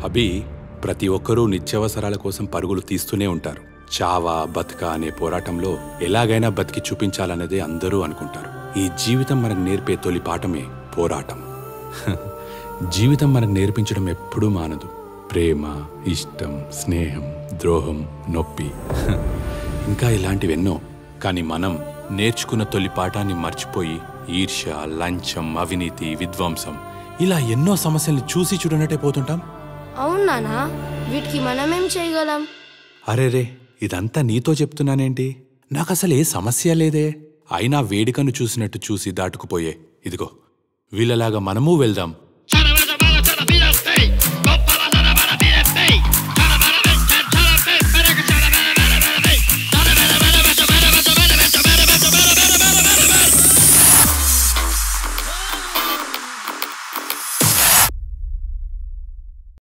అభి, ప్రతి ఒక్కరూ నిత్యావసరాల కోసం పరుగులు తీస్తూనే ఉంటారు. చావా బతుకా అనే పోరాటంలో ఎలాగైనా బతికి చూపించాలన్నదే అందరూ అనుకుంటారు. ఈ జీవితం మనకు నేర్పే తొలి పాఠమే పోరాటం. జీవితం మనకు నేర్పించడం ఎప్పుడూ మానదు. ప్రేమ, ఇష్టం, స్నేహం, ద్రోహం, నొప్పి, ఇంకా ఇలాంటివెన్నో. కానీ మనం నేర్చుకున్న తొలి పాఠాన్ని మర్చిపోయి ఈర్ష్య, లంచం, అవినీతి, విధ్వంసం ఇలా ఎన్నో సమస్యల్ని చూసి చూడనట్టే పోతుంటాం. అవునానా? వీటికి మనమేం చేయగలం? అరేరే, ఇదంతా నీతో చెప్తున్నానేంటి? నాకసలు ఏ సమస్య లేదే. అయినా వేడికను చూసినట్టు చూసి దాటుకుపోయే. ఇదిగో వీళ్ళలాగా మనమూ వెళ్దాం.